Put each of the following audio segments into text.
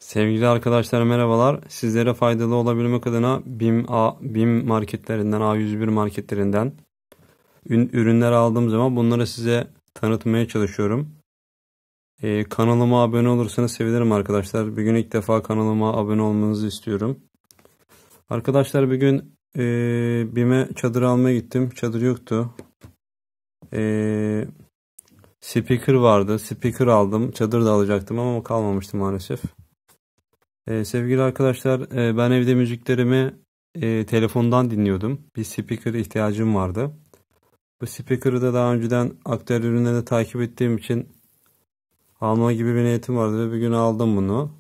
Sevgili arkadaşlar merhabalar. Sizlere faydalı olabilmek adına BİM marketlerinden, A101 marketlerinden ürünler aldığım zaman bunları size tanıtmaya çalışıyorum. Kanalıma abone olursanız sevinirim arkadaşlar. Bugün ilk defa kanalıma abone olmanızı istiyorum. Arkadaşlar bugün BİM'e çadır almaya gittim. Çadır yoktu. Speaker vardı. Speaker aldım. Çadır da alacaktım ama kalmamıştı maalesef. Sevgili arkadaşlar, ben evde müziklerimi telefondan dinliyordum. Bir speaker ihtiyacım vardı. Bu speaker'ı da daha önceden aktüel ürünleri takip ettiğim için alma gibi bir niyetim vardı ve bir gün aldım bunu.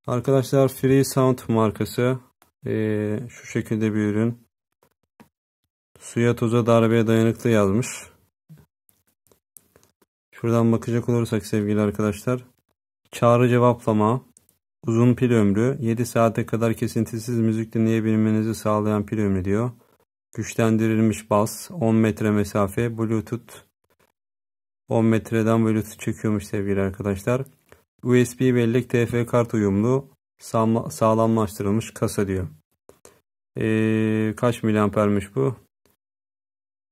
Arkadaşlar Free Sound markası şu şekilde bir ürün. Suya, toza, darbeye dayanıklı yazmış. Şuradan bakacak olursak sevgili arkadaşlar, çağrı cevaplama, uzun pil ömrü, 7 saate kadar kesintisiz müzik dinleyebilmenizi sağlayan pil ömrü diyor. Güçlendirilmiş bas, 10 metre mesafe, Bluetooth 10 metreden Bluetooth çekiyormuş sevgili arkadaşlar. USB bellek, TF kart uyumlu, sağlamlaştırılmış kasa diyor. Kaç miliampermiş bu?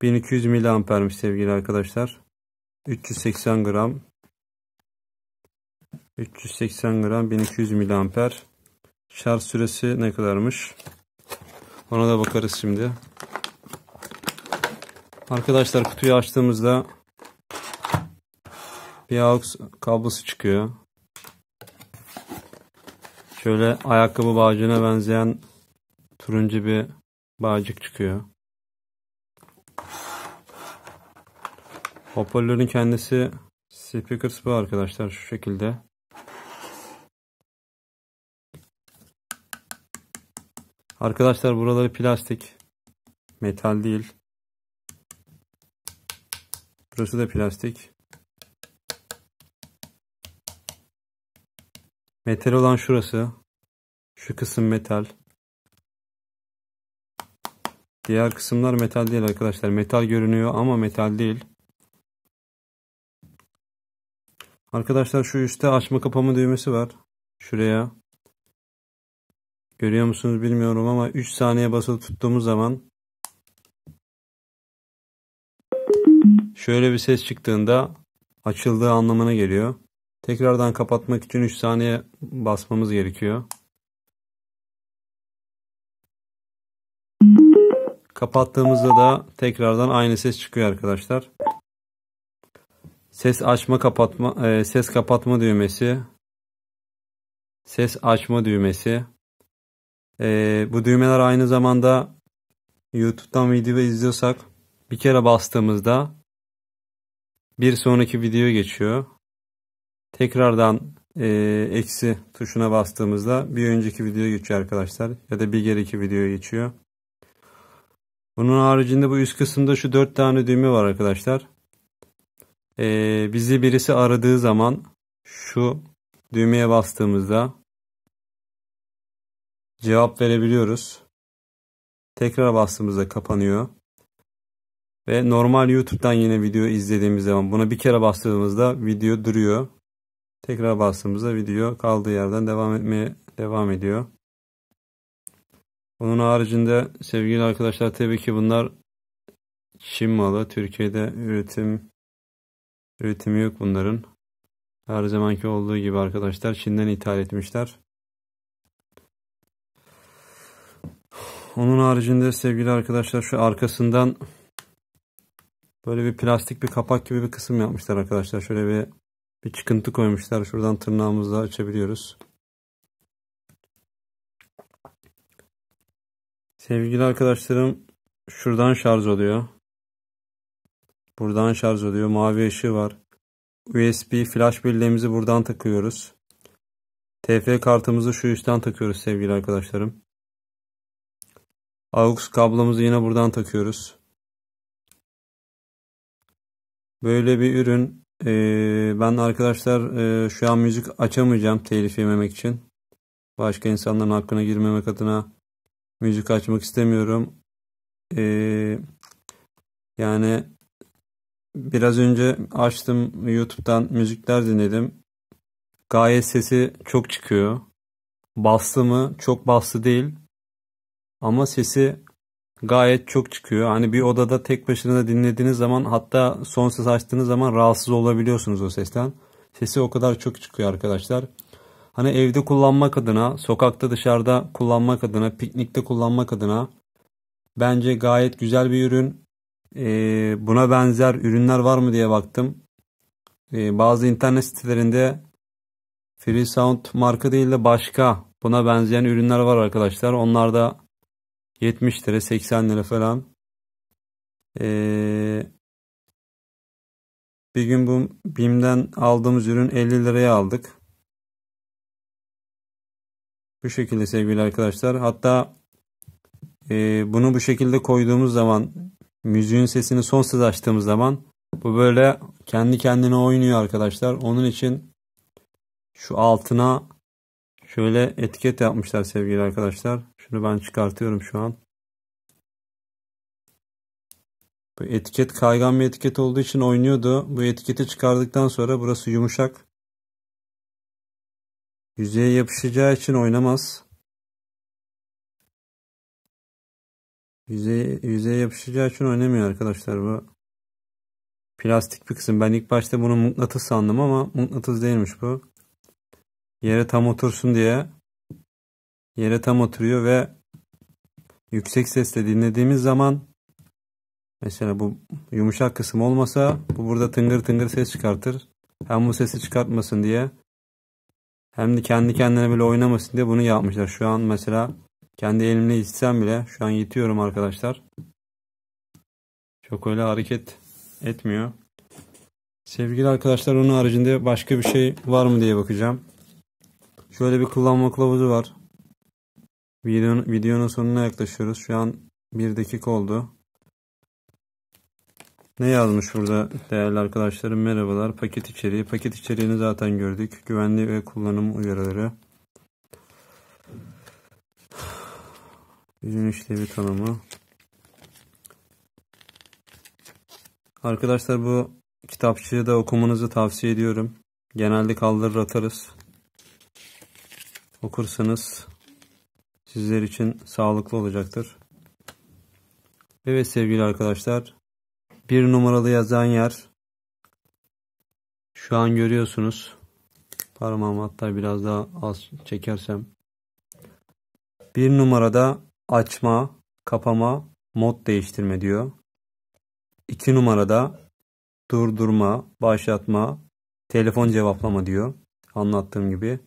1200 miliampermiş sevgili arkadaşlar. 380 gram. 380 gram 1200 miliamper. Şarj süresi ne kadarmış? Ona da bakarız şimdi. Arkadaşlar kutuyu açtığımızda bir AUX kablosu çıkıyor. Şöyle ayakkabı bağcığına benzeyen turuncu bir bağcık çıkıyor. Hoparlörün kendisi speakers bu arkadaşlar, şu şekilde. Arkadaşlar buraları plastik, metal değil. Burası da plastik. Metal olan şurası. Şu kısım metal. Diğer kısımlar metal değil arkadaşlar. Metal görünüyor ama metal değil. Arkadaşlar şu üstte açma kapama düğmesi var. Şuraya. Görüyor musunuz bilmiyorum ama 3 saniye basılı tuttuğumuz zaman şöyle bir ses çıktığında açıldığı anlamına geliyor. Tekrardan kapatmak için 3 saniye basmamız gerekiyor. Kapattığımızda da tekrardan aynı ses çıkıyor arkadaşlar. Ses açma kapatma, ses kapatma düğmesi. Ses açma düğmesi. Bu düğmeler aynı zamanda YouTube'dan video izliyorsak bir kere bastığımızda bir sonraki video geçiyor. Tekrardan eksi tuşuna bastığımızda bir önceki video geçiyor arkadaşlar. Ya da bir geriki video geçiyor. Bunun haricinde bu üst kısımda şu 4 tane düğme var arkadaşlar. Bizi birisi aradığı zaman şu düğmeye bastığımızda cevap verebiliyoruz. Tekrar bastığımızda kapanıyor. Ve normal YouTube'dan yine video izlediğimiz zaman buna bir kere bastığımızda video duruyor. Tekrar bastığımızda video kaldığı yerden devam ediyor. Bunun haricinde sevgili arkadaşlar, tabii ki bunlar Çin malı. Türkiye'de üretimi yok bunların. Her zamanki olduğu gibi arkadaşlar Çin'den ithal etmişler. Onun haricinde sevgili arkadaşlar şu arkasından böyle bir plastik bir kapak gibi bir kısım yapmışlar arkadaşlar. Şöyle bir çıkıntı koymuşlar. Şuradan tırnağımızla açabiliyoruz. Sevgili arkadaşlarım, şuradan şarj oluyor. Buradan şarj oluyor. Mavi ışığı var. USB flash belleğimizi buradan takıyoruz. TF kartımızı şu üstten takıyoruz sevgili arkadaşlarım. AUX kablomuzu yine buradan takıyoruz. Böyle bir ürün. Ben arkadaşlar şu an müzik açamayacağım telif yememek için. Başka insanların hakkına girmemek adına müzik açmak istemiyorum. Yani biraz önce açtım, YouTube'dan müzikler dinledim. gayet sesi çok çıkıyor. Baslı mı? Çok baslı değil. Ama sesi gayet çok çıkıyor. Hani bir odada tek başına dinlediğiniz zaman, hatta son ses açtığınız zaman rahatsız olabiliyorsunuz o sesten. Sesi o kadar çok çıkıyor arkadaşlar. Hani evde kullanmak adına, sokakta dışarıda kullanmak adına, piknikte kullanmak adına bence gayet güzel bir ürün. Buna benzer ürünler var mı diye baktım. Bazı internet sitelerinde Freesound marka değil de başka buna benzeyen ürünler var arkadaşlar. Onlar da 70 lira, 80 lira falan. Bir gün bu BİM'den aldığımız ürün 50 liraya aldık. Bu şekilde sevgili arkadaşlar. Hatta bunu bu şekilde koyduğumuz zaman, müziğin sesini son ses açtığımız zaman bu böyle kendi kendine oynuyor arkadaşlar. Onun için şu altına şöyle etiket yapmışlar sevgili arkadaşlar. Şunu ben çıkartıyorum şu an. Bu etiket kaygan bir etiket olduğu için oynuyordu. Bu etiketi çıkardıktan sonra burası yumuşak. Yüzeye yapışacağı için oynamaz. Yüzeye yapışacağı için oynamıyor arkadaşlar bu. Plastik bir kısım. Ben ilk başta bunu mıknatıs sandım ama mıknatıs değilmiş bu. Yere tam otursun diye. Yere tam oturuyor ve yüksek sesle dinlediğimiz zaman, mesela bu yumuşak kısım olmasa bu burada tıngır tıngır ses çıkartır. Hem bu sesi çıkartmasın diye, hem de kendi kendine böyle oynamasın diye bunu yapmışlar. Şu an mesela kendi elimle itsem bile, şu an itiyorum arkadaşlar, çok öyle hareket etmiyor. Sevgili arkadaşlar, onun haricinde başka bir şey var mı diye bakacağım. Şöyle bir kullanma kılavuzu var. Videonun sonuna yaklaşıyoruz. Şu an 1 dakika oldu. Ne yazmış burada değerli arkadaşlarım? Merhabalar. Paket içeriği. Paket içeriğini zaten gördük. Güvenli ve kullanım uyarıları. Ürün işlevi tanımı. Arkadaşlar, bu kitapçığı da okumanızı tavsiye ediyorum. Genelde kaldırır atarız. Okursanız sizler için sağlıklı olacaktır. Evet sevgili arkadaşlar. 1 numaralı yazan yer. Şu an görüyorsunuz. Parmağımı hatta biraz daha az çekersem. 1 numarada açma, kapama, mod değiştirme diyor. 2 numarada durdurma, başlatma, telefon cevaplama diyor. Anlattığım gibi.